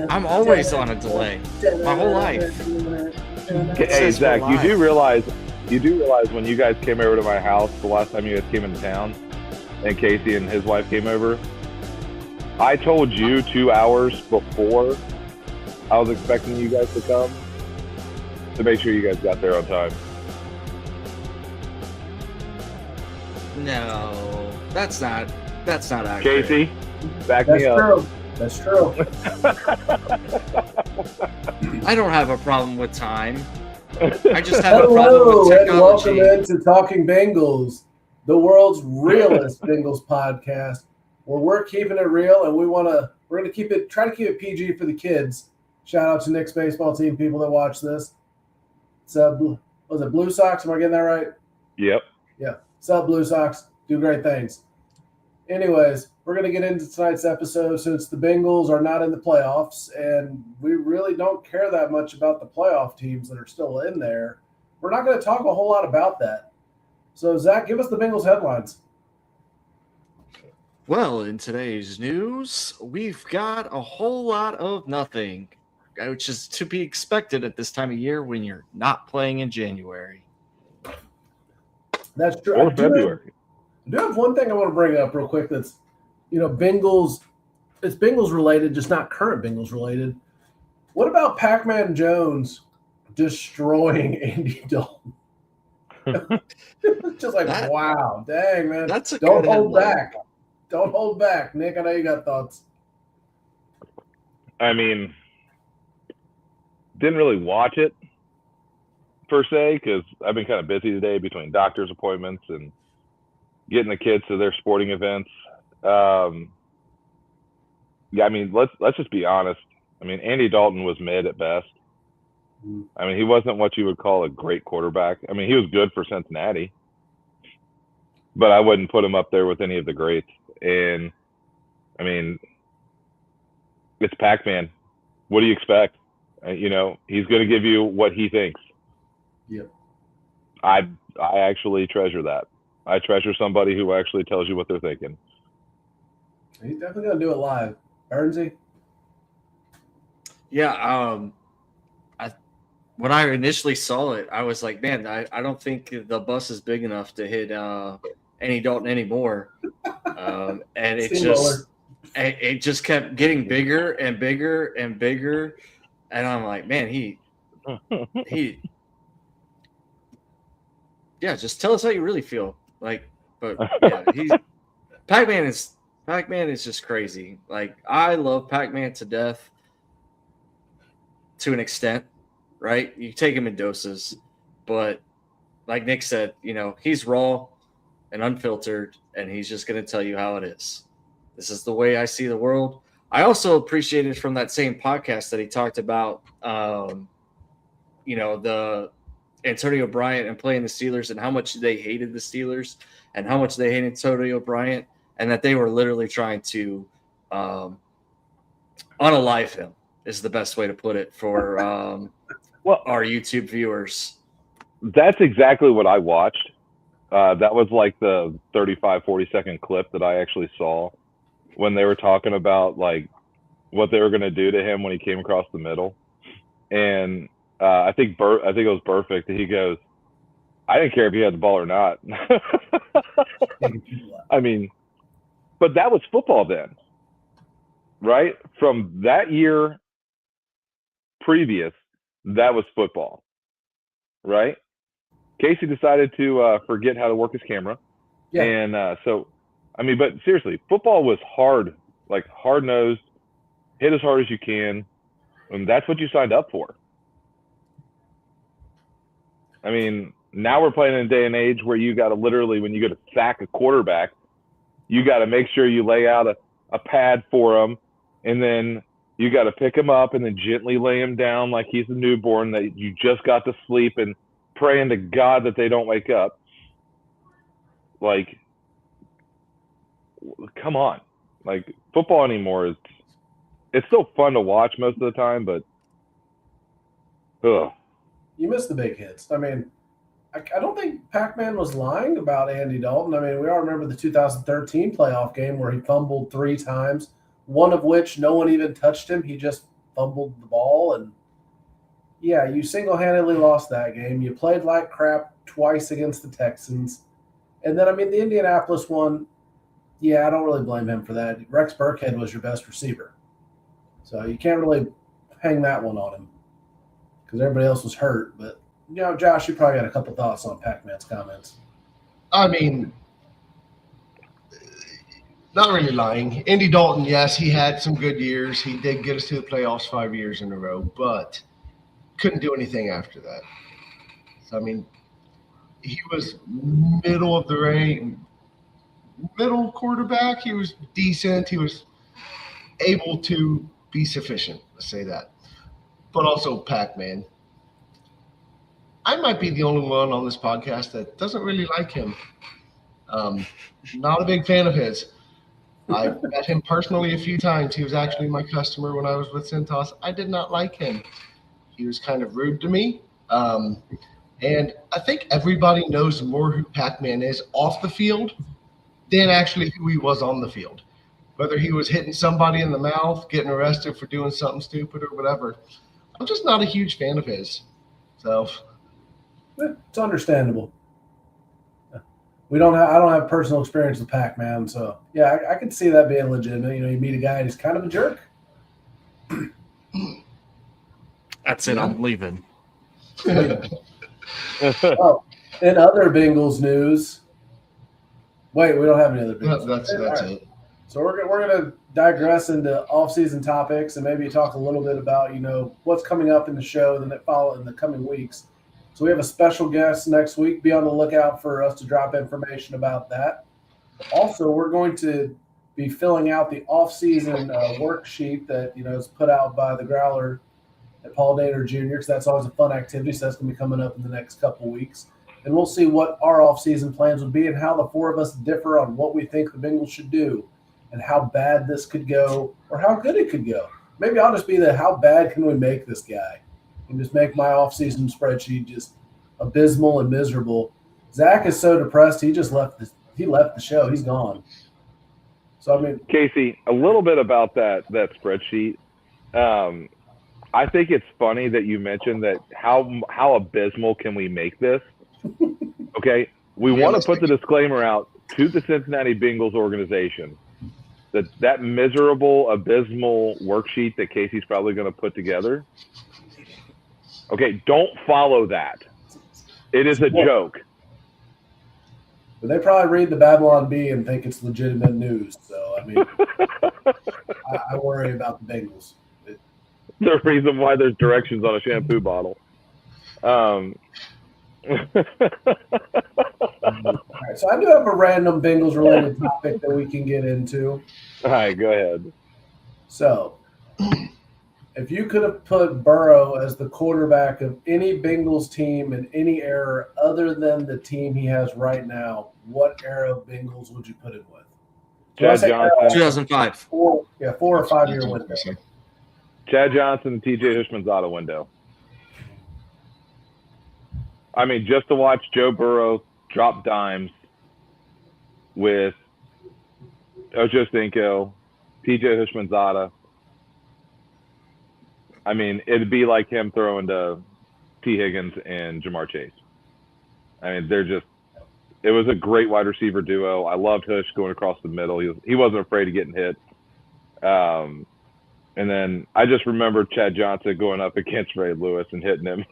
I'm always on a delay. My whole life. Hey, Zach, you do realize when you guys came over to my house the last time you guys came into town, and Casey and his wife came over, I told you 2 hours before I was expecting you guys to come to make sure you guys got there on time. No, that's not accurate. Casey, back me up. That's true. I don't have a problem with time. I just have a problem with technology. And welcome into Talkin Bengals, the world's realest Bengals podcast, where we're keeping it real and we're gonna try to keep it PG for the kids. Shout out to Nick's baseball team, people that watch this. It's was it Blue Sox? Am I getting that right? Yep. Yeah. Sub Blue Sox, do great things. Anyways, we're going to get into tonight's episode since the Bengals are not in the playoffs, and we really don't care that much about the playoff teams that are still in there. We're not going to talk a whole lot about that. So, Zach, give us the Bengals headlines. Well, in today's news, we've got a whole lot of nothing, which is to be expected at this time of year when you're not playing in January. That's true. Or February. I do have one thing I want to bring up real quick that's, Bengals, it's Bengals related, just not current Bengals related. What about Pac-Man Jones destroying Andy Dalton? Just like, wow, dang, man. That's a Don't good hold headline. back. Don't hold back. Nick, I know you got thoughts. I mean, didn't really watch it per se because I've been kind of busy today between doctor's appointments and getting the kids to their sporting events. Yeah, I mean, let's just be honest. I mean, Andy Dalton was mid at best. I mean, he wasn't what you would call a great quarterback. I mean, he was good for Cincinnati, but I wouldn't put him up there with any of the greats. And I mean, it's Pac-Man. What do you expect? He's going to give you what he thinks. Yep. I actually treasure that. I treasure somebody who actually tells you what they're thinking. He's definitely going to do it live. Bernsey? Yeah, when I initially saw it, I was like, man, I don't think the bus is big enough to hit Andy Dalton anymore. And it just kept getting bigger and bigger and bigger. And I'm like, man, he yeah, just tell us how you really feel. Like, but yeah, Pac-Man is just crazy. Like, I love Pac-Man to death to an extent, right? You take him in doses, but like Nick said, he's raw and unfiltered, and he's just going to tell you how it is. This is the way I see the world. I also appreciated from that same podcast that he talked about, the Antonio Bryant and playing the Steelers and how much they hated the Steelers and how much they hated Antonio Bryant, and that they were literally trying to unalive him is the best way to put it for our YouTube viewers. That's exactly what I watched. That was like the 35, 40-second clip that I actually saw when they were talking about like what they were going to do to him when he came across the middle. And I think it was Perfect. He goes, I didn't care if he had the ball or not. I mean, but that was football then, right? From that year previous, that was football, right? Casey decided to forget how to work his camera. Yeah. And so, I mean, but seriously, football was hard, like hard-nosed, hit as hard as you can, and that's what you signed up for. I mean, now we're playing in a day and age where you got to literally, when you go to sack a quarterback, you got to make sure you lay out a pad for him, and then you got to pick him up and then gently lay him down like he's a newborn that you just got to sleep and praying to God that they don't wake up. Like, come on. Like, football anymore it's still fun to watch most of the time, but ugh. You missed the big hits. I mean, I don't think Pac-Man was lying about Andy Dalton. I mean, we all remember the 2013 playoff game where he fumbled 3 times, one of which no one even touched him. He just fumbled the ball. And, yeah, you single-handedly lost that game. You played like crap twice against the Texans. And then, the Indianapolis one, yeah, I don't really blame him for that. Rex Burkhead was your best receiver. So you can't really hang that one on him because everybody else was hurt. But, Josh, you probably got a couple thoughts on Pac-Man's comments. Not really lying. Andy Dalton, yes, he had some good years. He did get us to the playoffs 5 years in a row, but couldn't do anything after that. So, he was middle of the range, middle quarterback. He was decent. He was able to be sufficient, let's say that. But also Pac-Man. I might be the only one on this podcast that doesn't really like him. Not a big fan of his. I've met him personally a few times. He was actually my customer when I was with Cintas. I did not like him. He was kind of rude to me. And I think everybody knows more who Pac-Man is off the field than actually who he was on the field. Whether he was hitting somebody in the mouth, getting arrested for doing something stupid or whatever. I'm just not a huge fan of his. So it's understandable. I don't have personal experience with Pac-Man, so yeah, I can see that being legitimate. You meet a guy and he's kind of a jerk. That's it. I'm leaving. Oh, in other Bengals news, wait, we don't have any other Bengals. That's right. It. So we're gonna digress into off-season topics and maybe talk a little bit about what's coming up in the show and then follow in the coming weeks. So we have a special guest next week. Be on the lookout for us to drop information about that. Also, we're going to be filling out the off-season worksheet that is put out by the Growler at Paul Dater Jr. because that's always a fun activity. So that's going to be coming up in the next couple of weeks. And we'll see what our off-season plans would be and how the four of us differ on what we think the Bengals should do and how bad this could go or how good it could go. Maybe I'll just be the how bad can we make this guy and just make my off-season spreadsheet just abysmal and miserable. Zach is so depressed he just left the show. He's gone. So Casey, a little bit about that spreadsheet. I think it's funny that you mentioned that how abysmal can we make this? Okay, we want to put the disclaimer out to the Cincinnati Bengals organization that miserable, abysmal worksheet that Casey's probably going to put together. Okay, don't follow that. It is a joke. But they probably read the Babylon Bee and think it's legitimate news. So, I worry about the Bengals. The reason why there's directions on a shampoo bottle. All right, so I do have a random Bengals-related topic that we can get into. All right, go ahead. So, if you could have put Burrow as the quarterback of any Bengals team in any era other than the team he has right now, what era of Bengals would you put him with? Chad Johnson. 2005. 4 or 5 year window. Chad Johnson, TJ Hushmanzada window. Just to watch Joe Burrow drop dimes with Ocho Cinco, TJ Hushmanzada. It'd be like him throwing to T. Higgins and Jamar Chase. It was a great wide receiver duo. I loved Hush going across the middle. He wasn't afraid of getting hit. And then I just remember Chad Johnson going up against Ray Lewis and hitting him.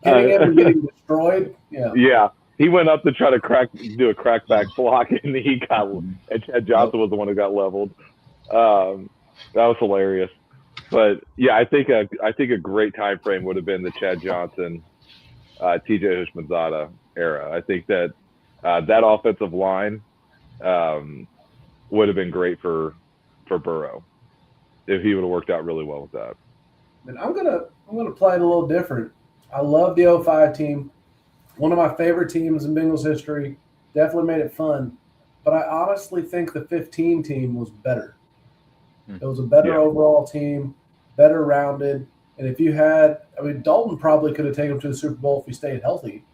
Hitting him and getting destroyed? Yeah. Yeah. He went up to try to do a crackback block, and and Chad Johnson was the one who got leveled. That was hilarious. But yeah, I think a great time frame would have been the Chad Johnson, TJ Hushmanzada era. I think that that offensive line would have been great for Burrow if he would have worked out really well with that. And I'm gonna play it a little different. I love the 05 team. One of my favorite teams in Bengals history. Definitely made it fun. But I honestly think the 15 team was better. It was a better overall team, better rounded. And if you had, Dalton probably could have taken him to the Super Bowl if he stayed healthy.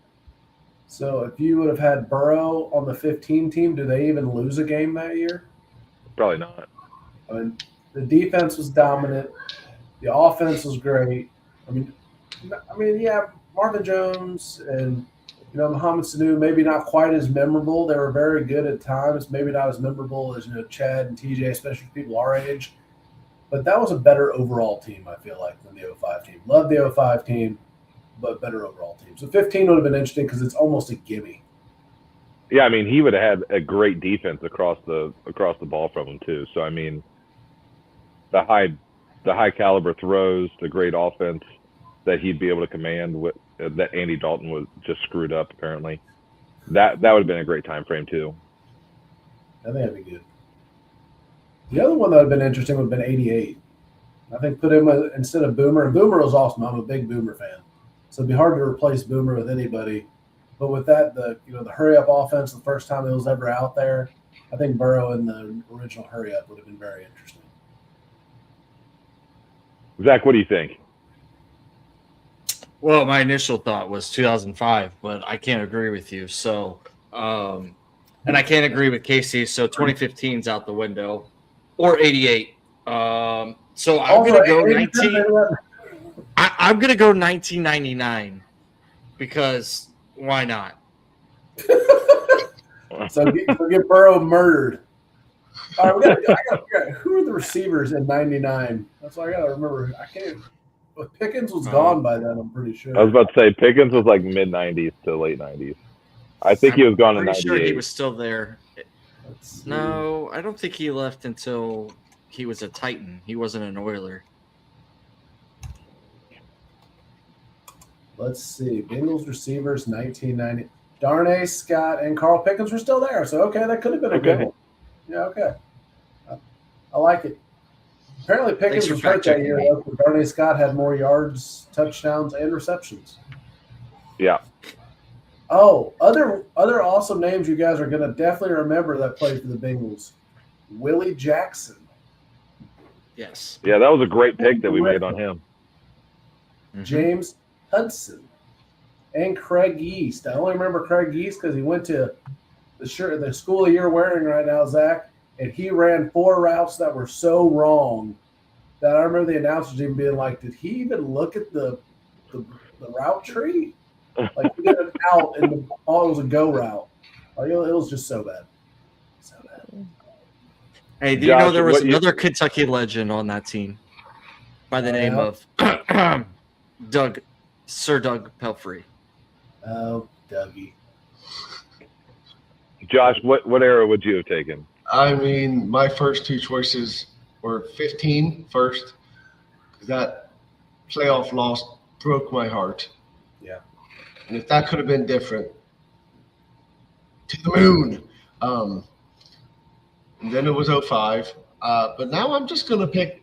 So if you would have had Burrow on the 15 team, do they even lose a game that year? Probably not. I mean, the defense was dominant. The offense was great. I mean, yeah, Marvin Jones and Mohamed Sanu maybe not quite as memorable. They were very good at times. Maybe not as memorable as Chad and TJ, especially for people our age. But that was a better overall team, I feel like, than the 05 team. Love the 05 team, but better overall team. So 15 would have been interesting because it's almost a gimme. Yeah, I mean, he would have had a great defense across the ball from him too. So I mean, the high caliber throws, the great offense that he'd be able to command with that Andy Dalton was just screwed up apparently. That would have been a great time frame too. I think that'd be good. The other one that would have been interesting would have been 88. I think put him instead of Boomer. And Boomer was awesome. I'm a big Boomer fan. So it'd be hard to replace Boomer with anybody. But with that, the hurry up offense the first time it was ever out there, I think Burrow in the original hurry up would have been very interesting. Zach, what do you think? Well, my initial thought was 2005, but I can't agree with you. So, and I can't agree with Casey. So 2015 is out the window, or 88. So I'm gonna go 19. I'm gonna go 1999 because why not? So get Burrow murdered. All right, I got to who are the receivers in '99? That's what I got to remember. I can't. But Pickens was gone by then. I'm pretty sure. I was about to say Pickens was like mid '90s to late '90s. I think he was gone in '98. Pretty sure he was still there. No, I don't think he left until he was a Titan. He wasn't an Oiler. Let's see. Bengals receivers 1990. Darnay, Scott, and Carl Pickens were still there. So, okay, that could have been a good one. Yeah, okay. I like it. Apparently, Pickens was hurt that year. Darnay Scott had more yards, touchdowns, and receptions. Yeah. Oh, other awesome names you guys are going to definitely remember that played for the Bengals. Willie Jackson. Yes. Yeah, that was a great pick that we made on him. James Hudson and Craig Yeast. I only remember Craig Yeast because he went to the shirt, the school of you're wearing right now, Zach, and he ran 4 routes that were so wrong that I remember the announcers even being like, "Did he even look at the route tree? Like he did an out and it was a go route. Like, it was just so bad, so bad." Hey, do you know there was another Kentucky legend on that team by the name of Sir Doug Pelfrey? Oh, Dougie. Josh, what era would you have taken? I mean, my first 2 choices were 15 first, because that playoff loss broke my heart. Yeah. And if that could have been different, to the moon. And then it was 05. But now I'm just going to pick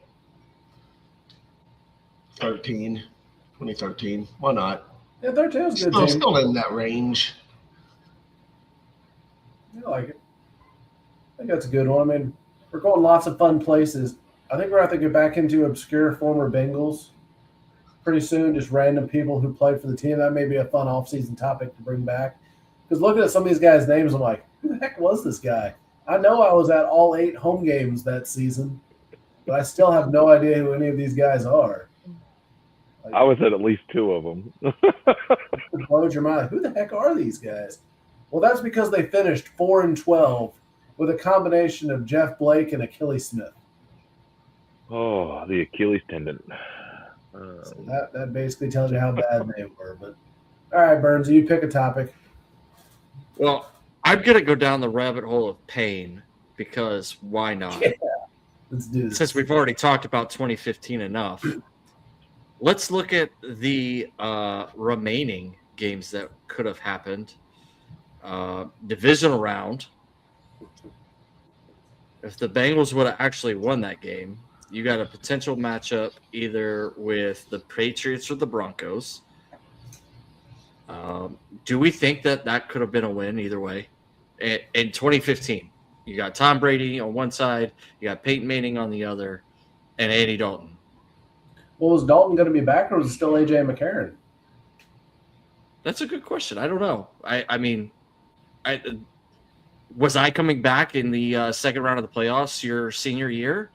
2013. Why not? Yeah, 13 was a good team. Still in that range. I like it. I think that's a good one. I mean, we're going lots of fun places. I think we're going to have to get back into obscure former Bengals pretty soon, just random people who played for the team. That may be a fun off-season topic to bring back. Because looking at some of these guys' names, I'm like, who the heck was this guy? I know I was at all 8 home games that season, but I still have no idea who any of these guys are. Like, I was at least 2 of them. blows your mind. Who the heck are these guys? Well, that's because they finished 4-12 with a combination of Jeff Blake and Achilles Smith. Oh, the Achilles tendon. So that basically tells you how bad they were. But all right, Burns, you pick a topic. Well, I'm gonna go down the rabbit hole of pain because why not? Yeah, let's do this. Since we've already talked about 2015 enough, let's look at the remaining games that could have happened. Divisional round. If the Bengals would have actually won that game, you got a potential matchup either with the Patriots or the Broncos. Do we think that could have been a win either way? In 2015, you got Tom Brady on one side, you got Peyton Manning on the other, and Andy Dalton. Well, was Dalton going to be back, or was it still A.J. McCarron? That's a good question. I don't know. I mean, Was I coming back in the second round of the playoffs your senior year?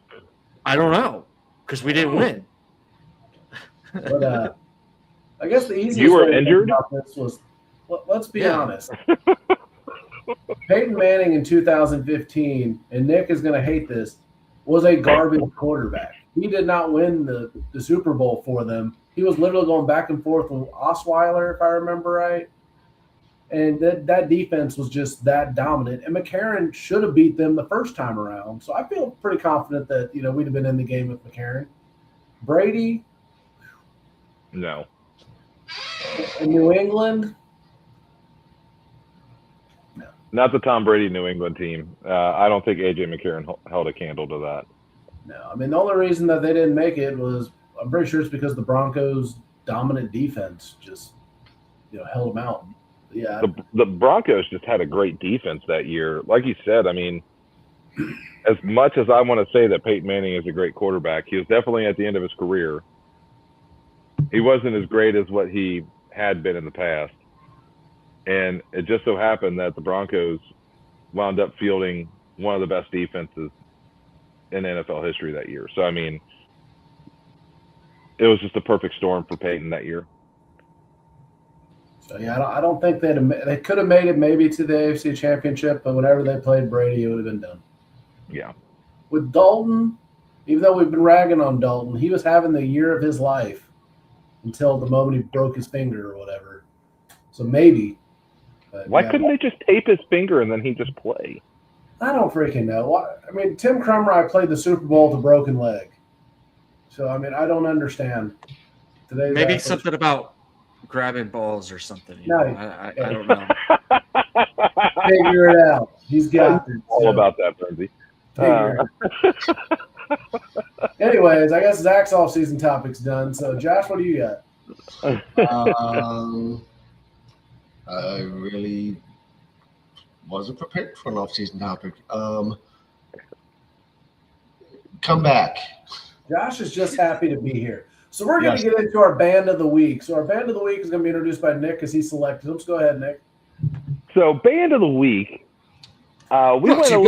I don't know, because we didn't win. But I guess the easiest You were way to think injured? about this was, let's be Yeah. honest. Peyton Manning in 2015, and Nick is going to hate this, was a garbage quarterback. He did not win the Super Bowl for them. He was literally going back and forth with Osweiler, if I remember right. And that defense was just that dominant. And McCarron should have beat them the first time around. So I feel pretty confident that, we'd have been in the game with McCarron. Brady No. in New England, Not the Tom Brady New England team. I don't think A.J. McCarron held a candle to that. no. I mean, the only reason that they didn't make it was, I'm pretty sure it's because the Broncos' dominant defense just, held them out. Yeah. The Broncos just had a great defense that year. Like you said, I mean, as much as I want to say that Peyton Manning is a great quarterback, he was definitely at the end of his career. He wasn't as great as what he had been in the past. And it just so happened that the Broncos wound up fielding one of the best defenses in NFL history that year. So, I mean, it was just a perfect storm for Peyton that year. So, yeah, I don't think they could have made it maybe to the AFC Championship, but whenever they played Brady, it would have been done. Yeah. With Dalton, even though we've been ragging on Dalton, he was having the year of his life until the moment he broke his finger or whatever. So maybe. But Why couldn't they just tape his finger and then he just play? I don't freaking know. I mean, Tim Krumrie played the Super Bowl with a broken leg. So, I mean, I don't understand. Maybe something about grabbing balls or something. No, I don't know. Figure it out. He's got it. All about that, Lindsay. Anyways, I guess Zach's off-season topic's done. So, Josh, what do you got? I really wasn't prepared for an off-season topic. Come back. Josh is just happy to be here. So we're going to get into our band of the week. So our band of the week is going to be introduced by Nick because he selected them. So go ahead, Nick. So band of the week, we went a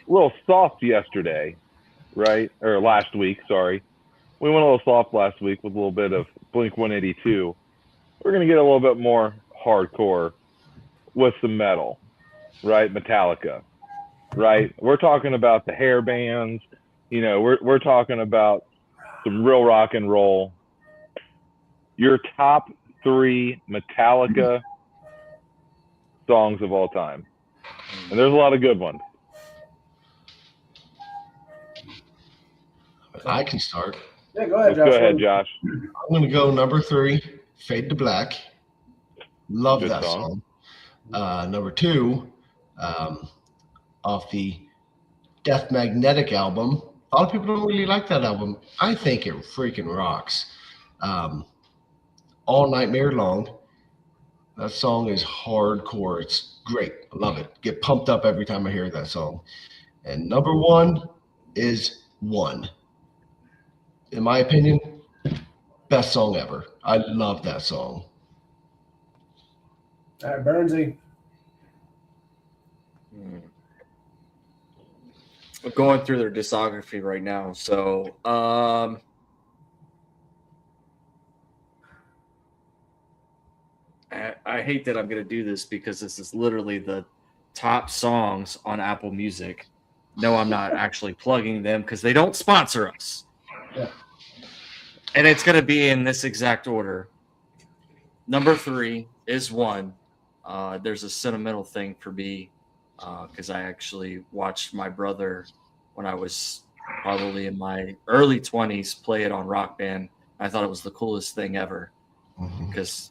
little soft yesterday, right? Or last week, sorry. We went a little soft last week with a little bit of Blink-182. We're going to get a little bit more hardcore with some metal, right? Metallica, right? We're talking about the hair bands. We're talking about some real rock and roll. Your top 3 Metallica songs of all time. And there's a lot of good ones. I can start. Yeah, go ahead, Josh. Go ahead, Josh. I'm going to go number 3, Fade to Black. Love Good that song. Number 2, off the Death Magnetic album. A lot of people don't really like that album. I think it freaking rocks. All Nightmare Long. That song is hardcore. It's great. I love it. Get pumped up every time I hear that song. And number 1 is One. In my opinion, best song ever. I love that song. All right, Bernsey. I'm going through their discography right now. So, I hate that I'm going to do this because this is literally the top songs on Apple Music. No, I'm not actually plugging them because they don't sponsor us. Yeah. And it's going to be in this exact order. Number 3 is One. There's a sentimental thing for me because I actually watched my brother when I was probably in my early 20s play it on Rock Band. I thought it was the coolest thing ever because,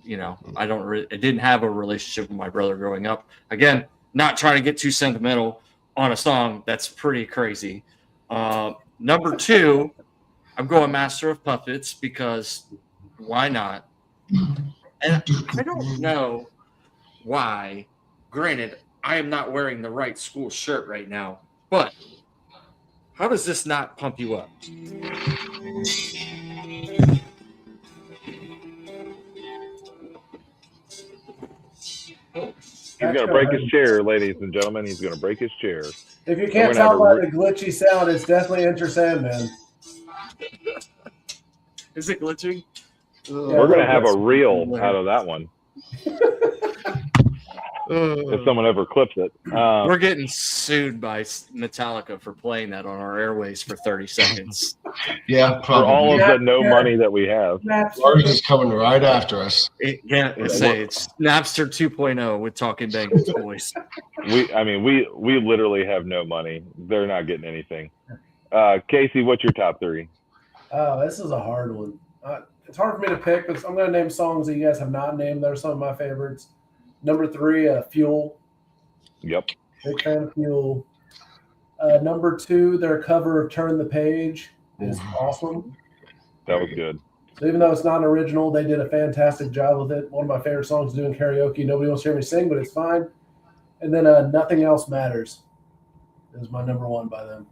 I didn't have a relationship with my brother growing up. Again, not trying to get too sentimental on a song that's pretty crazy. Number 2, I'm going Master of Puppets because why not? And I don't know why. Granted, I am not wearing the right school shirt right now, but how does this not pump you up? He's going to break his chair, ladies and gentlemen. He's going to break his chair. If you can't tell by the glitchy sound, it's definitely Enter Sandman. Is it glitching? We're going to have a reel out of that one. If someone ever clips it. We're getting sued by Metallica for playing that on our airways for 30 seconds. Yeah, probably. For all of the money that we have. Lars is coming right after us. It's Napster 2.0 with Talkin Bengals boys. We literally have no money. They're not getting anything. Casey, what's your top 3? Oh, this is a hard one. It's hard for me to pick, but I'm going to name songs that you guys have not named. They're some of my favorites. Number 3, Fuel. Yep. Big fan of Fuel. Number 2, their cover of Turn the Page is awesome. That was good. So even though it's not an original, they did a fantastic job with it. One of my favorite songs to do in karaoke. Nobody wants to hear me sing, but it's fine. And then Nothing Else Matters is my number 1 by them.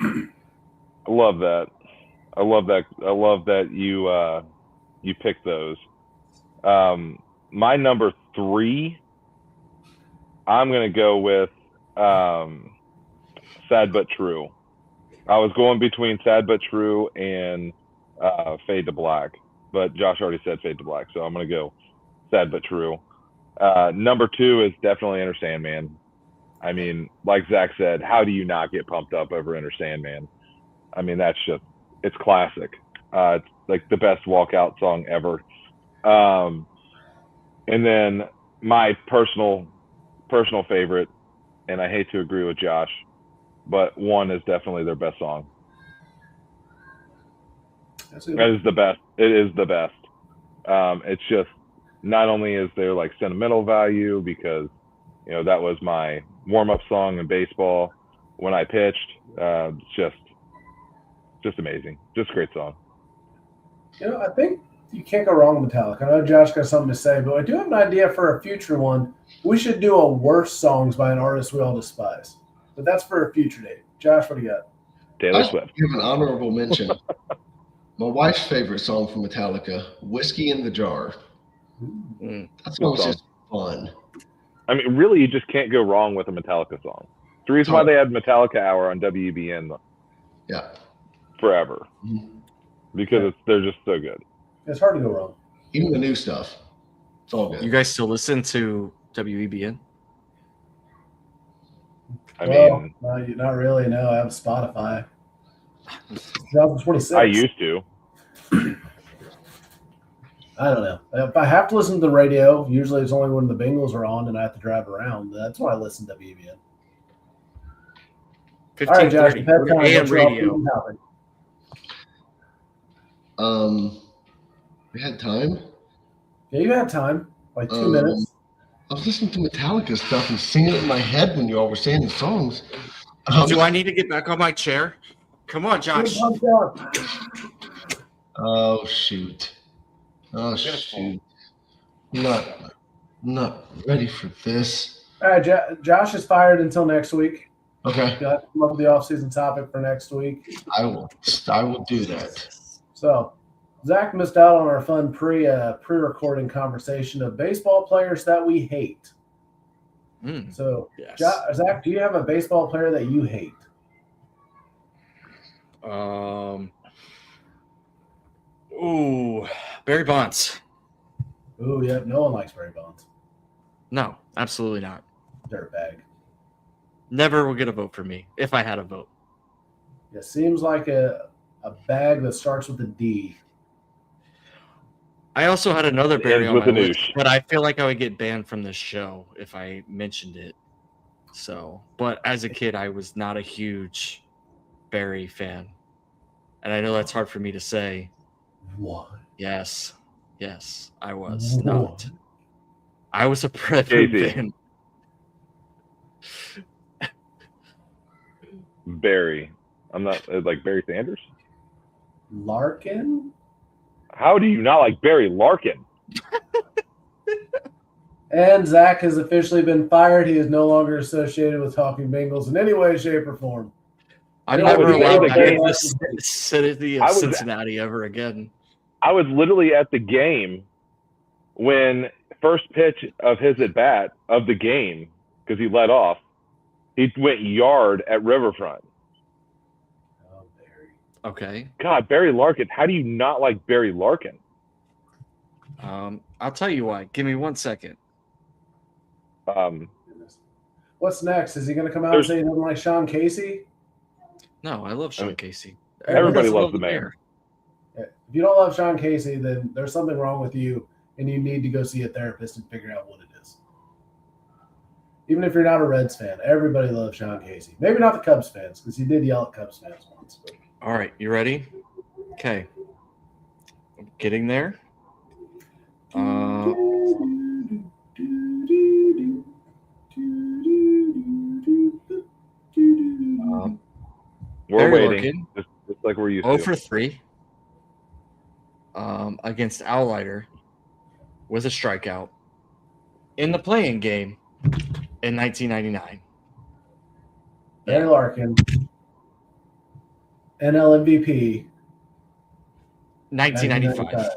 I love that. I love that you picked those. My number 3, I'm going to go with Sad But True. I was going between Sad But True and Fade to Black, but Josh already said Fade to Black, so I'm going to go Sad But True. Number 2 is definitely Enter Sandman. I mean, like Zach said, how do you not get pumped up over Enter Sandman? I mean, it's classic. It's like the best walkout song ever. And then my personal favorite, and I hate to agree with Josh, but One is definitely their best song. That is the best. It is the best. It's just, not only is there like sentimental value because, that was my warm-up song in baseball when I pitched. It's just amazing. Just a great song. I think you can't go wrong with Metallica. I know Josh got something to say, but I do have an idea for a future one. We should do a worst songs by an artist we all despise. But that's for a future date. Josh, what do you got? Taylor Swift. Give an honorable mention. My wife's favorite song from Metallica, Whiskey in the Jar. That song's just fun. I mean, really, you just can't go wrong with a Metallica song. It's the reason why they had Metallica Hour on WEBN forever. Because they're just so good. It's hard to go wrong. Even the new stuff. It's all good. You guys still listen to WEBN? Not really. No, I have Spotify. 2026. I used to. I don't know. If I have to listen to the radio, usually it's only when the Bengals are on and I have to drive around. That's when I listen to WEBN. 15:30. All right, Josh. AM radio. We had time. Yeah, you had time. Like 2 minutes. I was listening to Metallica stuff and singing it in my head when you all were saying the songs. Do I need to get back on my chair? Come on, Josh. Oh shoot! I'm not ready for this. All right, Josh is fired until next week. Okay. Got to come up with the offseason topic for next week. I will do that. So, Zach missed out on our fun pre-recording conversation of baseball players that we hate. So, yes. Zach, do you have a baseball player that you hate? Barry Bonds. Ooh, yeah. No one likes Barry Bonds. No, absolutely not. Dirtbag. Never will get a vote for me if I had a vote. It seems like a bag that starts with a D. I also had another Barry on my list, but I feel like I would get banned from this show if I mentioned it. So, but as a kid, I was not a huge Barry fan. And I know that's hard for me to say. What? Yes, I was not. I was a Predator fan. Barry. I'm not like Barry Sanders. Larkin? How do you not like Barry Larkin? And Zach has officially been fired. He is no longer associated with Talkin Bengals in any way, shape, or form. I'm never allowed to get the city of Cincinnati ever again. I was literally at the game when first pitch of his at bat of the game, because he led off, he went yard at Riverfront. Oh, Barry. Okay. God, Barry Larkin. How do you not like Barry Larkin? I'll tell you why. Give me 1 second. Goodness. What's next? Is he going to come out and say he doesn't like Sean Casey? No, I love Sean Casey. Everybody doesn't loves love the mayor. If you don't love Sean Casey, then there's something wrong with you, and you need to go see a therapist and figure out what it is. Even if you're not a Reds fan, everybody loves Sean Casey. Maybe not the Cubs fans, because he did yell at Cubs fans once. But. All right, you ready? Okay. I'm getting there. We're Barry waiting, Larkin, just like we're used 0 to. for 3 against Allighter with a strikeout in the playing game in 1999. Barry Larkin, NL MVP, 1995.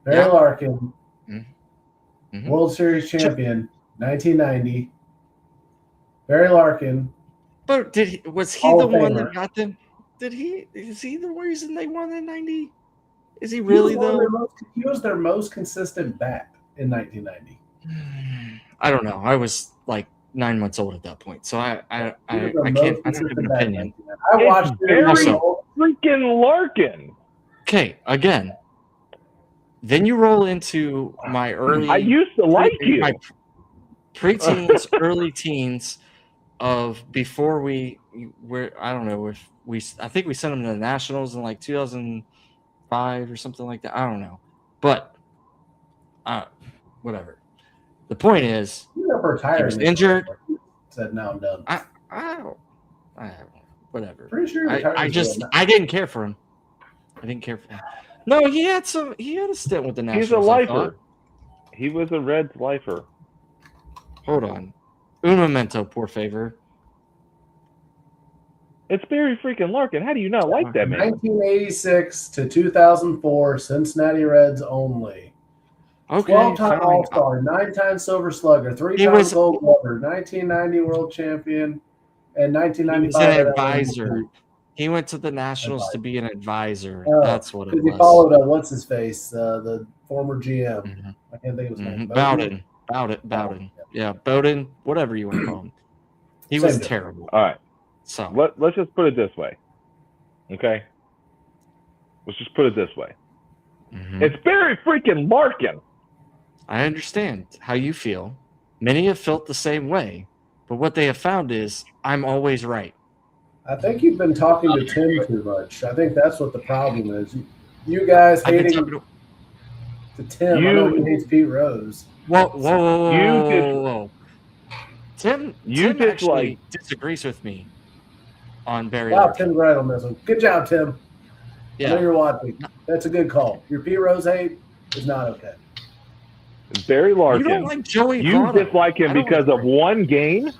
Barry Yeah. Larkin, Mhm. World Series champion, 1990. Barry Larkin. But was he Hall the of one Famer. that got them? Is he the reason they won in 90? Is he really though? He was their most consistent bat in 1990. I don't know. I was like 9 months old at that point, so I He was can't. their I most don't have an consistent bat in opinion. 1990. I watched It's Barry Also- freaking Larkin. Okay, again. Then you roll into my early. I used to like you. My preteens, early teens of before we were. I don't know if we. I think we sent them to the Nationals in like 2005 or something like that. I don't know, but whatever. The point is, He ended up retiring. He was injured. Said, "No, I'm done." I don't. Whatever. Pretty sure he retired. I didn't care for him. I didn't care for him. No, he had a stint with the Nationals. He's a I lifer. thought. He was a Reds lifer. Hold on. Un momento, por favor. It's Barry freaking Larkin. How do you not like that man? 1986 to 2004, Cincinnati Reds only. Okay. 12-time fine. All-Star, 9-time Silver Slugger, 3-time was- Gold Glover, 1990 World Champion, and He 1995. was an NL advisor. MVP. He went to the Nationals to be an advisor. Oh, That's what it Because he was. followed what's his face, the former GM. Mhm. I can't think of his name. Bowden. Yeah, Bowden, whatever you want to call him. He Same was difference. terrible. All right. So Let's just put it this way. Okay? Let's just put it this way. mhm. It's Barry freaking Larkin. I understand how you feel. Many have felt the same way, but what they have found is I'm always right. I think you've been talking to Tim too much. I think that's what the problem is. You guys I've been hating talking to Tim. I know he hates Pete Rose. Whoa. You just- Tim you just actually disagrees with me on Barry Wow, Larkin. Tim's right on this one. Good job, Tim. I know Yeah, you're watching. That's a good call. Your Pete Rose hate is not okay. Barry you Larkin. don't like Joey You Votto. dislike him I don't because of agree. one game?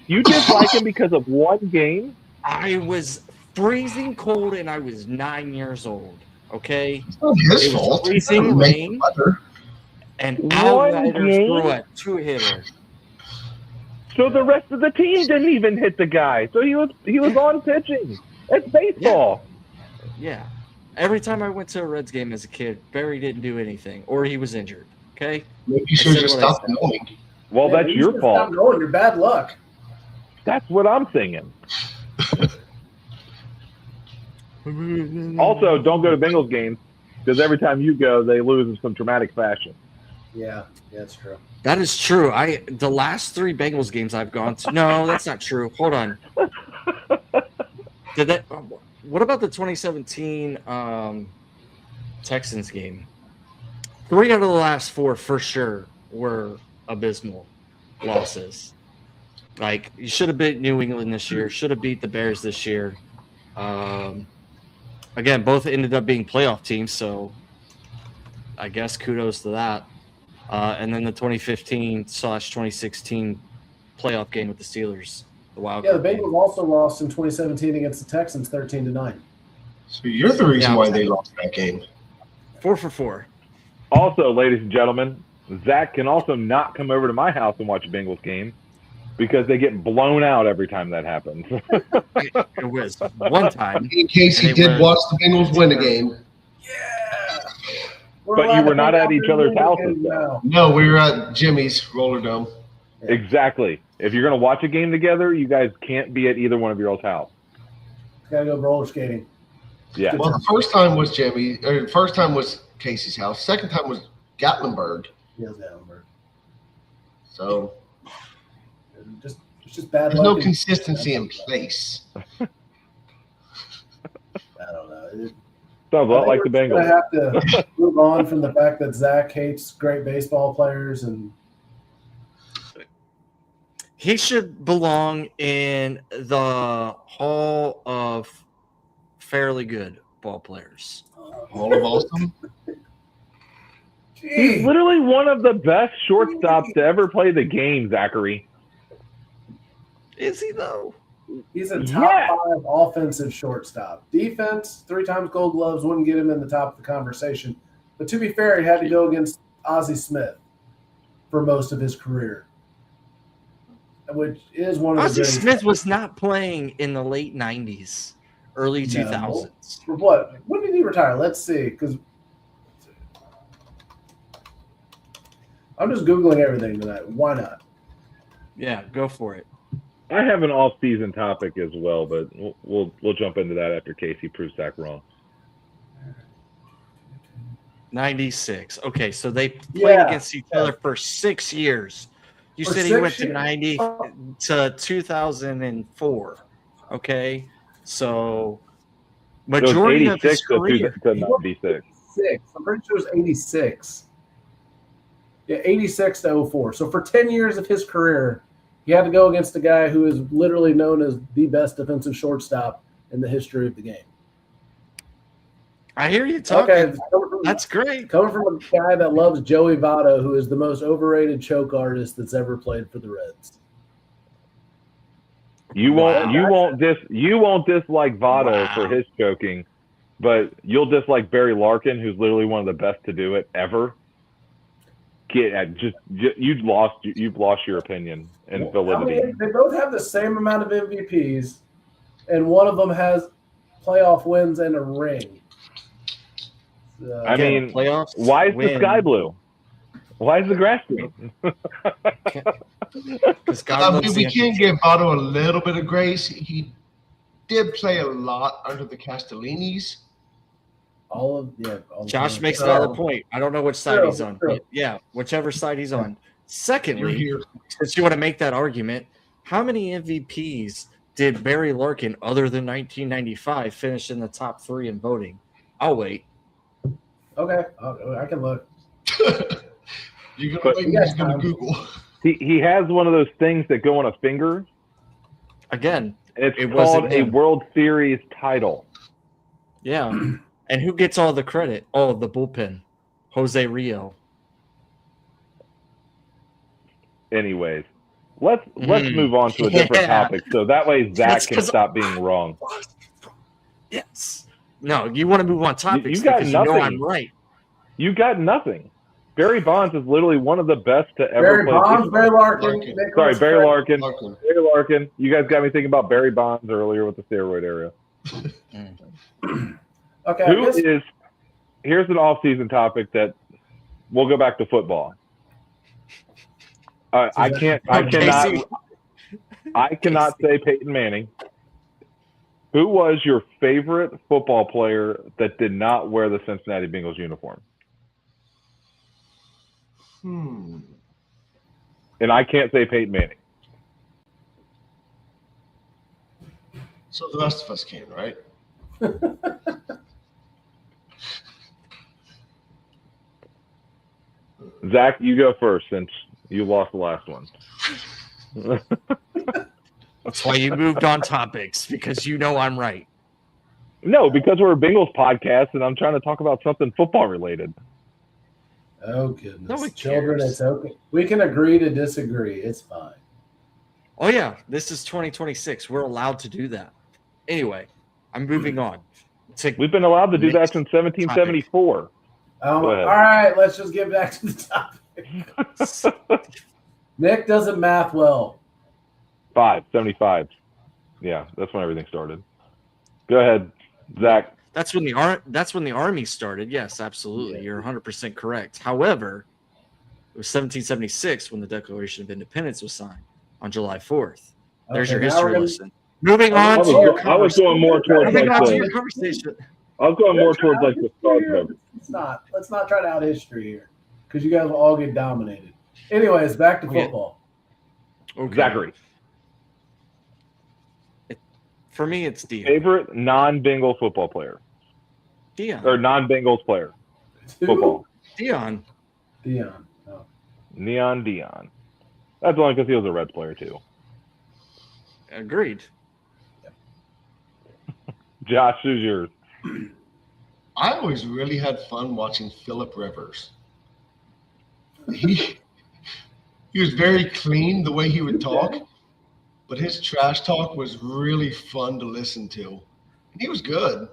You dislike him because of one game? I was freezing cold and I was 9 years old. Okay, It's not his It was fault. freezing He doesn't make rain. the weather. and One Outriders game? threw a 2-hitter. So the rest of the team didn't even hit the guy. So he was on pitching. It's baseball. Yeah. Every time I went to a Reds game as a kid, Barry didn't do anything, or he was injured. Okay. Maybe you should said just what I stop said. going. Well, Yeah, that's you your should fault. Stop going. You're bad luck. That's what I'm thinking. Also, don't go to Bengals games because every time you go, they lose in some dramatic fashion. Yeah, that's true. That is true. The last 3 Bengals games I've gone to. No, that's not true. Hold on. What about the 2017 Texans game? 3 out of the last 4 for sure were abysmal losses. Like, you should have beat New England this year. Should have beat the Bears this year. Again, both ended up being playoff teams, so I guess kudos to that. And then the 2015/2016 playoff game with the Steelers, the wild Yeah, the card game. Bengals also lost in 2017 against the Texans 13-9. So you're the reason Yeah, why they lost that game. 4 for 4. Also, ladies and gentlemen, Zach can also not come over to my house and watch a Bengals game because they get blown out every time that happens. It was one time. In case he did watch the Bengals win a game. Yeah. But you were not at each other's houses, though. No, we were at Jimmy's Roller Dome. Yeah. Exactly. If you're going to watch a game together, you guys can't be at either one of your old house. Gotta go roller skating. Yeah. Well, the first time was first time was Casey's house. Second time was Gatlinburg. Yeah, Gatlinburg. So It's just bad there's luck. no consistency in place. I don't know. Sounds a lot like the I Bengals. have to move on from the fact that Zach hates great baseball players, and He should belong in the Hall of Fairly Good Ball Players. All of Austin. He's literally one of the best shortstops to ever play the game, Zachary. Is he, though? he's a top 5 offensive shortstop. Defense, 3 times Gold Gloves wouldn't get him in the top of the conversation. But to be fair, he had to go against Ozzie Smith for most of his career, which is one of the Ozzie greatest. Smith was not playing in the late 90s, early 2000s. For what? When did he retire? Let's see, because I'm just Googling everything tonight. Why not? Yeah, go for it. I have an off-season topic as well, but we'll jump into that after Casey proves Zach wrong. 96. Okay, so they played Yeah. against each other for 6 years. You For said he 6 went to years. 90 to 2004. Okay, so It was majority of his 86 career. to 96. 6. I'm pretty sure it was 86. Yeah, 86 to 04. So for 10 years of his career, he had to go against a guy who is literally known as the best defensive shortstop in the history of the game. I hear you talking. Okay, That's great. coming from a guy that loves Joey Votto, who is the most overrated choke artist that's ever played for the Reds. You won't dislike Votto for his choking, but you'll dislike Barry Larkin, who's literally one of the best to do it ever. You've lost your opinion and validity. I mean, they both have the same amount of MVPs, and one of them has playoff wins and a ring. I mean, playoffs. Why is the sky blue? Why is the grass green? We can't give Votto a little bit of grace. He did play a lot under the Castellinis. Josh makes a valid point. I don't know which side he's on. But yeah, whichever side he's on. Secondly, since you want to make that argument, how many MVPs did Barry Larkin, other than 1995, finish in the top 3 in voting? I'll wait. Okay, I can look. You're gonna Google. He has one of those things that go on a finger. Again, It's it called wasn't a him. World Series title. Yeah. And who gets all the credit? Oh, the bullpen. Jose Rio. Anyways, let's move on to a different topic, so that way Zach can stop being wrong. Yes. No, you want to move on topics You got because nothing. you know I'm right. You got nothing. Barry Bonds is literally one of the best to ever play. Barry Larkin. Barry Larkin. You guys got me thinking about Barry Bonds earlier with the steroid era. Okay. Here's an off-season topic that we'll go back to football. I cannot say Peyton Manning. Who was your favorite football player that did not wear the Cincinnati Bengals uniform? And I can't say Peyton Manning. So the rest of us can, right? Zach, you go first since you lost the last one. That's why you moved on topics, because you know I'm right. No, because we're a Bengals podcast and I'm trying to talk about something football related. Oh, goodness. No one Children, cares. it's okay. We can agree to disagree. It's fine. Oh, yeah. This is 2026. We're allowed to do that. Anyway, I'm moving on. We've been allowed to do that since 1774. All right, let's just get back to the topic. Nick doesn't math well. 75. Yeah, that's when everything started. Go ahead, Zach. That's when the Army started. Yes, absolutely. Yeah. You're 100% correct. However, it was 1776 when the Declaration of Independence was signed on July 4th. There's your now history we're gonna- lesson. Moving on to your I was going more towards Moving like on to your the. conversation. I was going more towards like the start of it. Let's not try to out history here, because you guys will all get dominated. Anyways, back to Okay. football. Okay. Zachary, For me, it's Dion. favorite non-Bengal football player Dion. or non-Bengals player football. Dion. Dion. Oh. Neon Dion. That's only because he was a Reds player too. Agreed. Josh, who's yours? I always really had fun watching Phillip Rivers. He was very clean the way he would talk, but his trash talk was really fun to listen to. And he was good.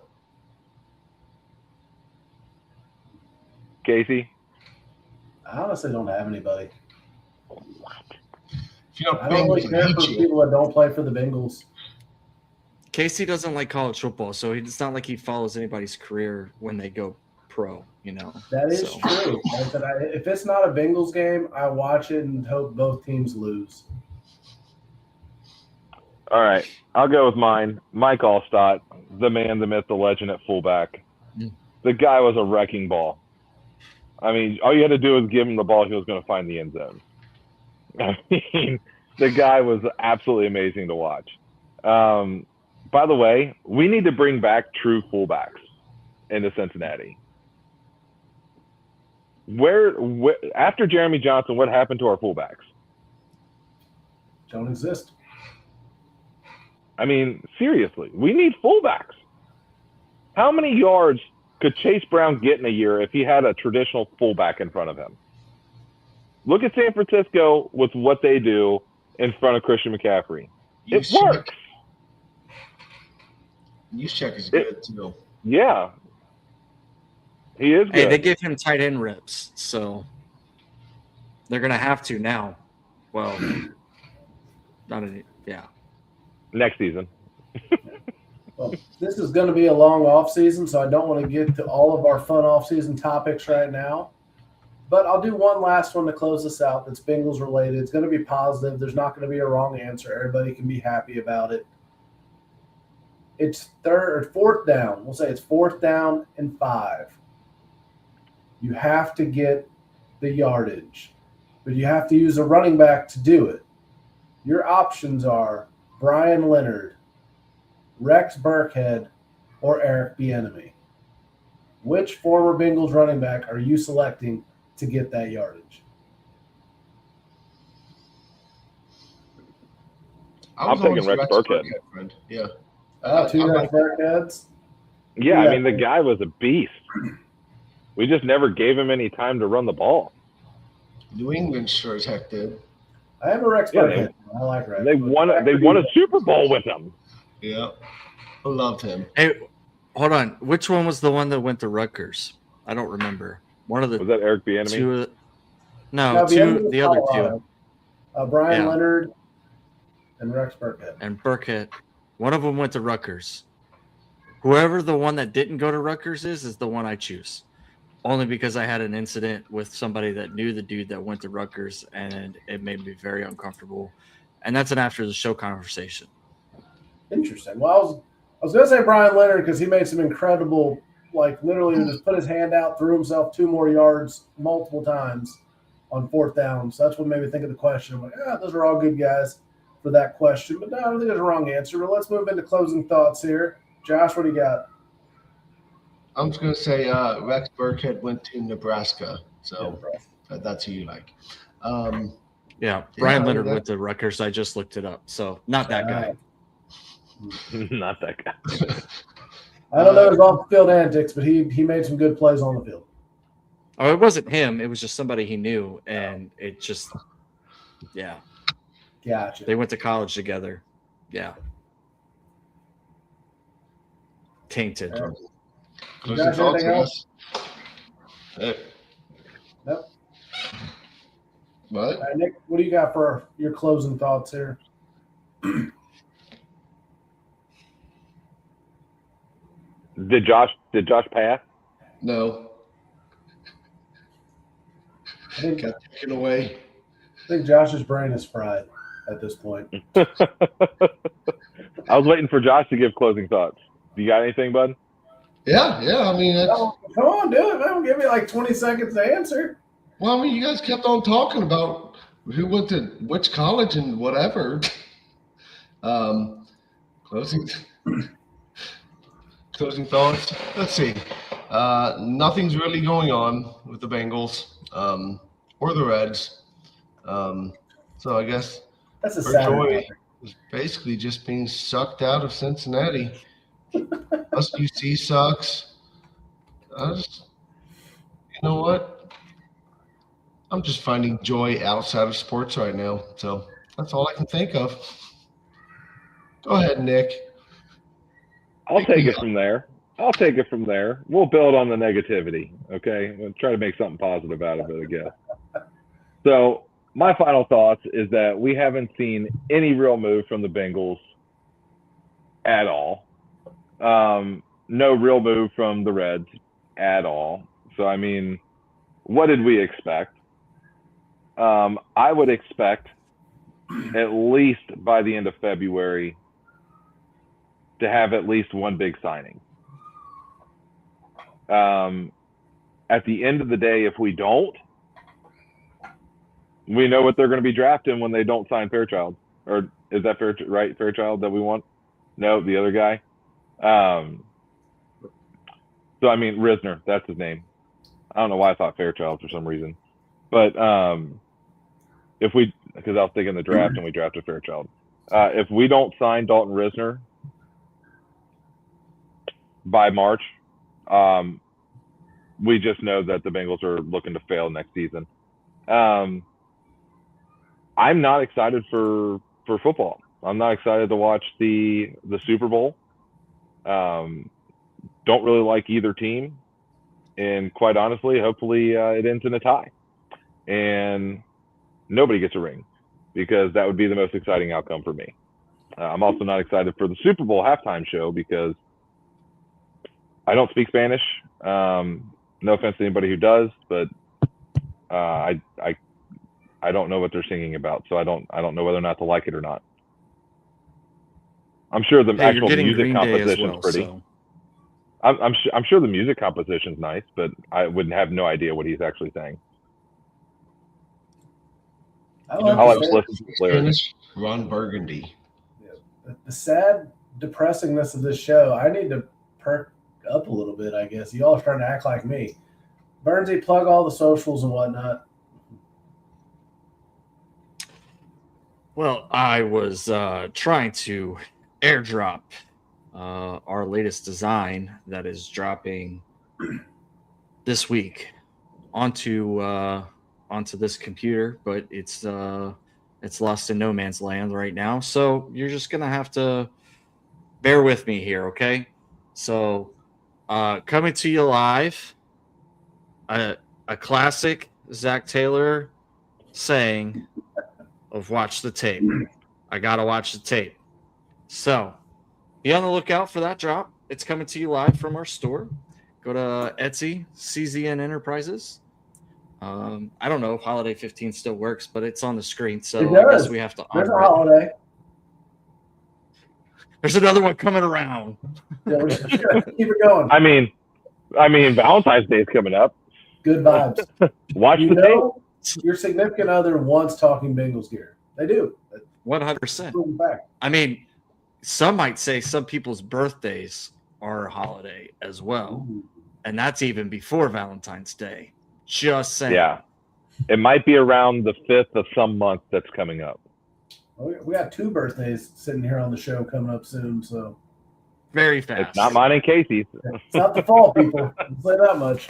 Casey? I honestly don't have anybody. If you're not I don't really Bengals, care I hate for you. people that don't play for the Bengals. Casey doesn't like college football, so it's not like he follows anybody's career when they go pro, you know. That is So, true. If it's not a Bengals game, I watch it and hope both teams lose. All right. I'll go with mine. Mike Allstott, the man, the myth, the legend at fullback. Mm. The guy was a wrecking ball. I mean, all you had to do was give him the ball, he was going to find the end zone. I mean, the guy was absolutely amazing to watch. By the way, we need to bring back true fullbacks into Cincinnati. Where after Jeremy Johnson, what happened to our fullbacks? Don't exist. I mean, seriously, we need fullbacks. How many yards could Chase Brown get in a year if he had a traditional fullback in front of him? Look at San Francisco with what they do in front of Christian McCaffrey. It works. Juszczyk is good too. Yeah. He is good. hey, they gave him tight end reps, so they're gonna have to now. Well, yeah. Next season. Well, this is going to be a long off season, so I don't want to get to all of our fun off season topics right now. But I'll do one last one to close this out that's Bengals related. It's going to be positive. There's not going to be a wrong answer. Everybody can be happy about it. It's fourth down. We'll say it's 4th down and 5. You have to get the yardage, but you have to use a running back to do it. Your options are Brian Leonard, Rex Burkhead, or Eric Bieniemy. Which former Bengals running back are you selecting to get that yardage? I'm taking Rex Burkhead. Friend. Yeah. Two Rex Burkheads? Yeah, I mean, the guy was a beast. We just never gave him any time to run the ball. New England sure as heck did. I have a Rex Burkhead. I like Rex. They won a Super Bowl with him. Yeah. I loved him. Hey, hold on. Which one was the one that went to Rutgers? I don't remember. One of the Was that Eric Bieniemy? two. The other two. Brian Leonard and Rex Burkhead. And Burkhead. One of them went to Rutgers. Whoever the one that didn't go to Rutgers is the one I choose. Only because I had an incident with somebody that knew the dude that went to Rutgers, and it made me very uncomfortable. And that's an after the show conversation. Interesting. Well, I was going to say Brian Leonard because he made some incredible, literally just put his hand out, threw himself 2 more yards multiple times on 4th down. So that's what made me think of the question. I'm like, those are all good guys for that question. But no, I don't think there's a wrong answer. But let's move into closing thoughts here. Josh, what do you got? I'm just going to say Rex Burkhead went to Nebraska. So that's who you like. Brian Leonard went to Rutgers. I just looked it up. So not that guy. Not that guy. I don't know his off-field antics, but he made some good plays on the field. Oh, it wasn't him. It was just somebody he knew, and it just, Gotcha. They went to college together. Yeah. Tainted. Closing thoughts, guys. Nope. What? Nick, what do you got for your closing thoughts here? Did Josh pass? No. I think, Got taken away. I think Josh's brain is fried at this point. I was waiting for Josh to give closing thoughts. Do you got anything, bud? Yeah. I mean, that's, Oh, come on, do it, man. Give me like 20 seconds to answer. well, I mean, you guys kept on talking about who went to which college and whatever. Closing thoughts. Let's see. Nothing's really going on with the Bengals or the Reds. So I guess That's a our sad joy topic. is basically just being sucked out of Cincinnati. Us UC sucks. You know what? I'm just finding joy outside of sports right now. So that's all I can think of. Go ahead, Nick. I'll take it from there. We'll build on the negativity, okay? We'll try to make something positive out of it, I guess. So my final thoughts is that we haven't seen any real move from the Bengals at all. No real move from the Reds at all. So, I mean, what did we expect? I would expect at least by the end of February to have at least one big signing. At the end of the day, if we don't, we know what they're going to be drafting when they don't sign Fairchild. Or is that Fairchild that we want? No, the other guy. So, I mean, Risner, that's his name. I don't know why I thought Fairchild for some reason. But because I was thinking the draft and we drafted Fairchild. If we don't sign Dalton Risner by March, we just know that the Bengals are looking to fail next season. I'm not excited for football. I'm not excited to watch the Super Bowl. Don't really like either team. And quite honestly, hopefully it ends in a tie. And nobody gets a ring because that would be the most exciting outcome for me. I'm also not excited for the Super Bowl halftime show because I don't speak Spanish. No offense to anybody who does, but I don't know what they're singing about, so I don't know whether or not to like it or not. I'm sure the actual music composition's pretty. So. I'm sure the music composition's nice, but I wouldn't have no idea what he's actually saying. I I'll like have to listen to the lyrics. Ron Burgundy. the sad depressingness of this show. I need to perk up a little bit, I guess. You all are starting to act like me. Burnsy, plug all the socials and whatnot. Well, I was trying to airdrop our latest design that is dropping this week onto this computer, but it's lost in no man's land right now. So you're just gonna have to bear with me here, okay? So coming to you live, a classic Zach Taylor saying of watch the tape. I gotta watch the tape. So be on the lookout for that drop. It's coming to you live from our store. Go to Etsy, CZN Enterprises. I don't know if Holiday 15 still works, but it's on the screen. So I guess we have to There's a honor it. holiday. There's another one coming around. Yeah, we're just gonna keep it going. I mean, Valentine's Day is coming up. Good vibes. Watch You the tape. know, your significant other wants Talking Bengals gear. They do. 100%. Proven fact. I mean, some might say some people's birthdays are a holiday as well. Ooh. And that's even before Valentine's Day. Just saying. Yeah. It might be around the 5th of some month that's coming up. We got 2 birthdays sitting here on the show coming up soon, so Very fast. It's not mine and Casey's. it's not the fault, people. I'll say that much.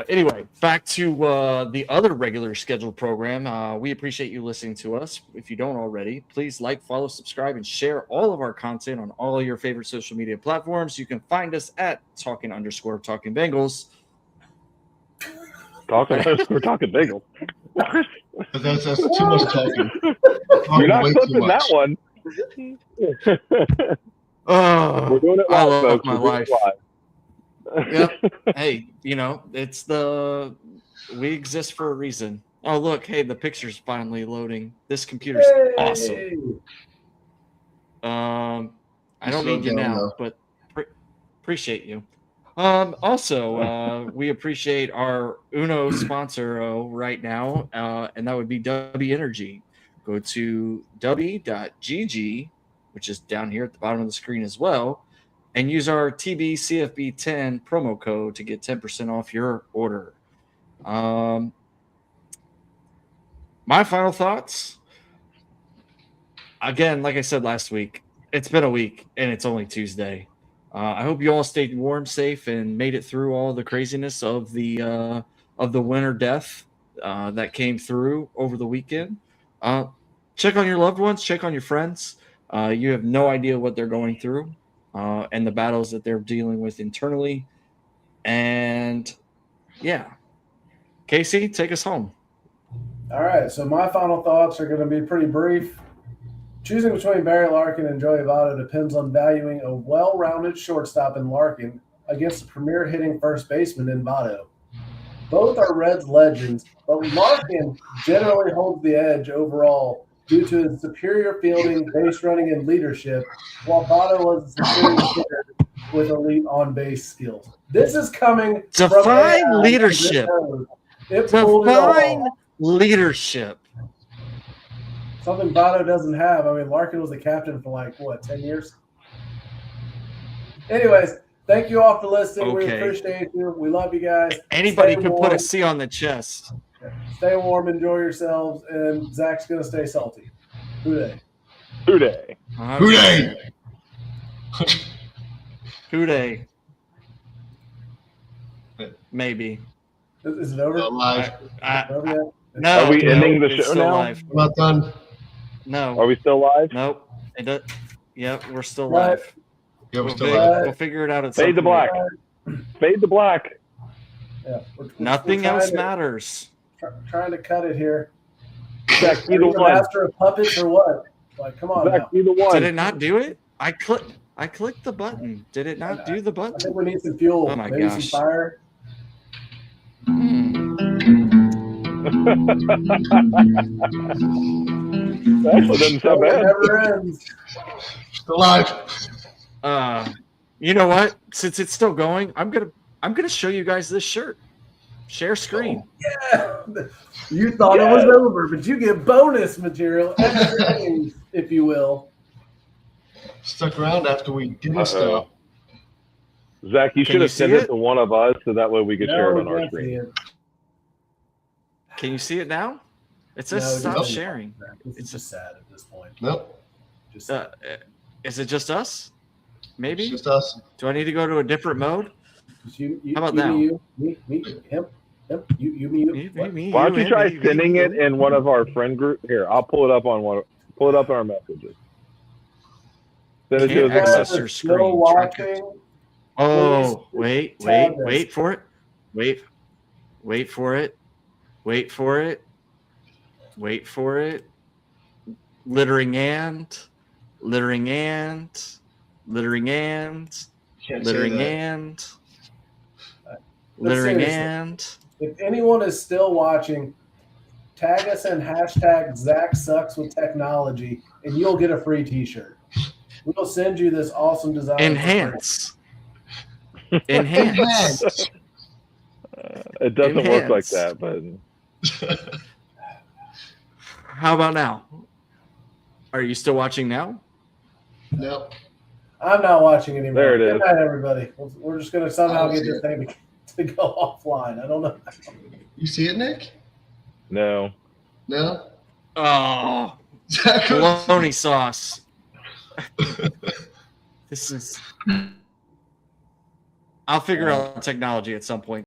Anyway, back to the other regular scheduled program. We appreciate you listening to us. If you don't already, please like, follow, subscribe, and share all of our content on all your favorite social media platforms. You can find us at Talkin Bengals. We're talking Bengals. But that's too much talking. You're not Way too clipping that much. one. Oh, We're doing it I live, love folks. my We're doing life. it live. Yep. Hey, we exist for a reason. Oh, look, hey, the picture's finally loading. This computer's awesome. I don't need you now, but appreciate you. Also, we appreciate our Uno sponsor right now, and that would be W Energy. Go to w.gg, which is down here at the bottom of the screen as well, and use our TBCFB10 promo code to get 10% off your order. My final thoughts. Again, like I said last week, it's been a week and it's only Tuesday. I hope you all stayed warm, safe, and made it through all the craziness of the winter death that came through over the weekend. Check on your loved ones. Check on your friends. You have no idea what they're going through and the battles that they're dealing with internally. And yeah, Casey, take us home. All right, so my final thoughts are going to be pretty brief. Choosing between Barry Larkin and Joey Votto depends on valuing a well-rounded shortstop in Larkin against a premier hitting first baseman in Votto. Both are Reds legends, but Larkin generally holds the edge overall due to his superior fielding, base running, and leadership, while Votto was a superior hitter with elite on-base skills. This is coming Define from leadership. Define leadership. Something Votto doesn't have. I mean, Larkin was the captain for 10 years? Anyways, thank you all for listening. Okay. We appreciate you. We love you guys. Anybody Stay could warm. put a C on the chest. Stay warm, enjoy yourselves, and Zach's going to stay salty. Hooday. Hooday. Hooday. Hooday. Maybe. Is it over? Live. Over yet? No. Are we ending the it's show still now? live. I'm not done. No. Are we still live? Nope. It does. Yep, we're still What? live. Yeah, we're We'll, still fig- live. we'll figure it out at some Fade to point. black. Fade to black. Yeah. Nothing we're else trying matters. trying to cut it here. Zach, Are either you the one. master of puppets or what? Come on Zach, now. either one. Did it not do it? I clicked the button. Did it not do the I button? think we need some fuel. Oh my Maybe gosh. some fire. That actually doesn't sound It bad. never ends. Still live. You know what? Since it's still going, I'm gonna show you guys this shirt. Share screen. Yeah. You thought it was over, but you get bonus material, extra innings, if you will. Stuck around after we didn't stop. Zach, you Can should you have see sent it it? to one of us so that way we could share it on we our can't see screen. it. Can you see it now? It says No, stop no. sharing. It's just sad at this point. Nope. Just Is it just us? Maybe. It's just us. Do I need to go to a different mode? you, How about you, now? You, me, him, you, me, you. What? Why don't you try sending it in one of our friend group? Here, I'll pull it up on one. Pull it up in our messages. Send it to Can't us. access Guys your are screen. still watching. Oh, Please wait tag us. for it. Wait for it. Wait for it. Wait for it. Littering and. Can't say that. Seriously. If anyone is still watching, tag us in hashtag Zach Sucks with Technology, and you'll get a free T-shirt. We'll send you this awesome design. Enhance. Enhance. It doesn't work like Enhance. that, but How about now? Are you still watching now? Nope. I'm not watching anymore. There it Good is. night, everybody. We're just going to somehow get this thing to go offline. I don't know. You see it, Nick? no. No? Oh, Zach, bologna sauce. This is. I'll figure out technology at some point.